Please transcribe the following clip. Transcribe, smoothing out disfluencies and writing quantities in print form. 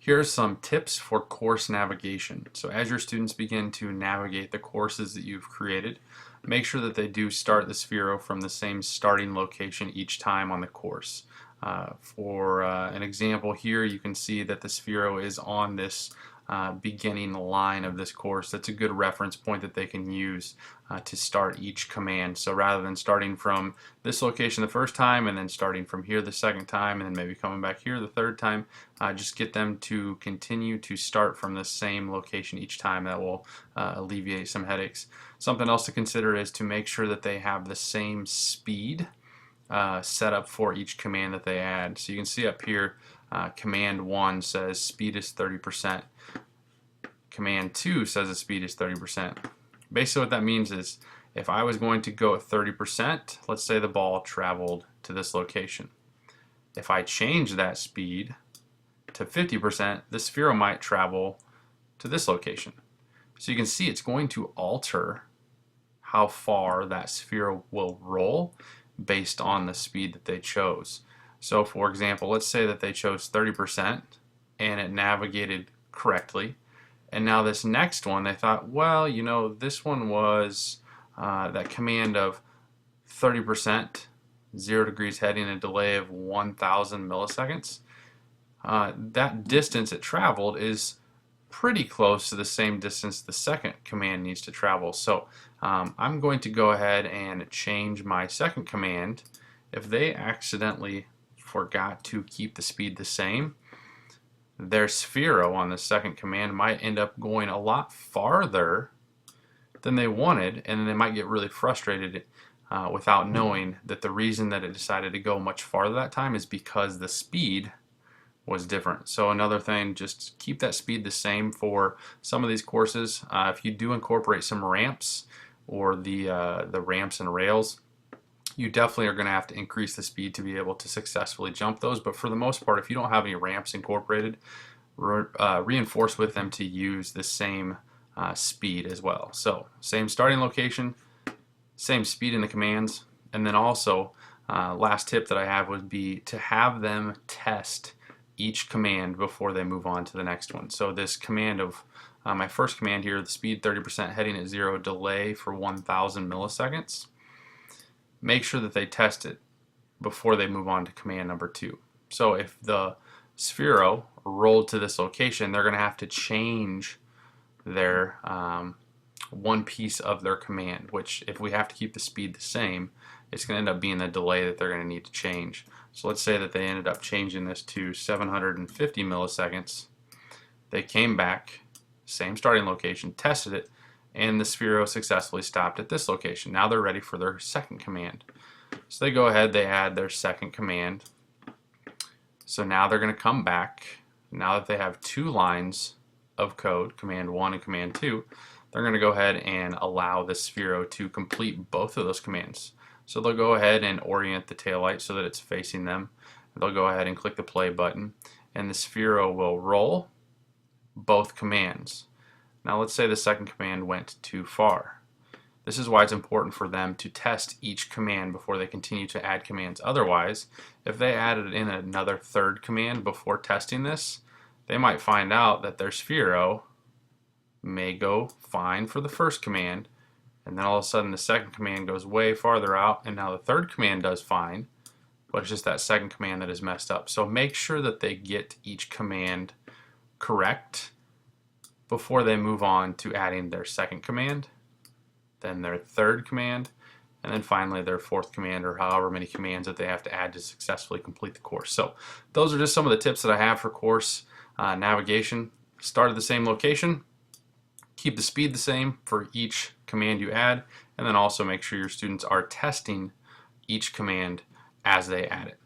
Here are some tips for course navigation. So as your students begin to navigate the courses that you've created, make sure that they do start the Sphero from the same starting location each time on the course. For an example here, you can see that the Sphero is on this beginning line of this course. That's a good reference point that they can use to start each command. So rather than starting from this location the first time and then starting from here the second time and then maybe coming back here the third time, just get them to continue to start from the same location each time. That will alleviate some headaches. Something else to consider is to make sure that they have the same speed set up for each command that they add. So you can see up here, command 1 says speed is 30%. Command 2 says the speed is 30%. Basically what that means is if I was going to go at 30%, let's say the ball traveled to this location. If I change that speed to 50%, the Sphero might travel to this location. So you can see it's going to alter how far that Sphero will roll based on the speed that they chose. So for example, let's say that they chose 30% and it navigated correctly. And now this next one, they thought, well, you know, this one was that command of 30%, 0 degrees heading, a delay of 1,000 milliseconds. That distance it traveled is pretty close to the same distance the second command needs to travel. So I'm going to go ahead and change my second command. If they accidentally forgot to keep the speed the same, their Sphero on the second command might end up going a lot farther than they wanted, and they might get really frustrated without knowing that the reason that it decided to go much farther that time is because the speed was different. So another thing, just keep that speed the same for some of these courses. If you do incorporate some ramps or the ramps and rails, you definitely are going to have to increase the speed to be able to successfully jump those. But for the most part, if you don't have any ramps incorporated, reinforce with them to use the same speed as well. So same starting location, same speed in the commands, and then also last tip that I have would be to have them test each command before they move on to the next one. So this command of my first command here, the speed 30%, heading at 0, delay for 1,000 milliseconds. Make sure that they test it before they move on to command number 2. So if the Sphero rolled to this location, they're going to have to change their one piece of their command, which if we have to keep the speed the same, it's going to end up being the delay that they're going to need to change. So let's say that they ended up changing this to 750 milliseconds. They came back, same starting location, tested it, and the Sphero successfully stopped at this location. Now they're ready for their second command. So they go ahead, they add their second command. So now they're going to come back. Now that they have 2 lines of code, command 1 and command 2, they're going to go ahead and allow the Sphero to complete both of those commands. So they'll go ahead and orient the taillight so that it's facing them. They'll go ahead and click the play button, and the Sphero will roll both commands. Now let's say the second command went too far. This is why it's important for them to test each command before they continue to add commands. Otherwise, if they added in another third command before testing this, they might find out that their Sphero may go fine for the first command, and then all of a sudden the second command goes way farther out, and now the third command does fine, but it's just that second command that is messed up. So make sure that they get each command correct before they move on to adding their second command, then their third command, and then finally their fourth command, or however many commands that they have to add to successfully complete the course. So those are just some of the tips that I have for course navigation. Start at the same location, keep the speed the same for each command you add, and then also make sure your students are testing each command as they add it.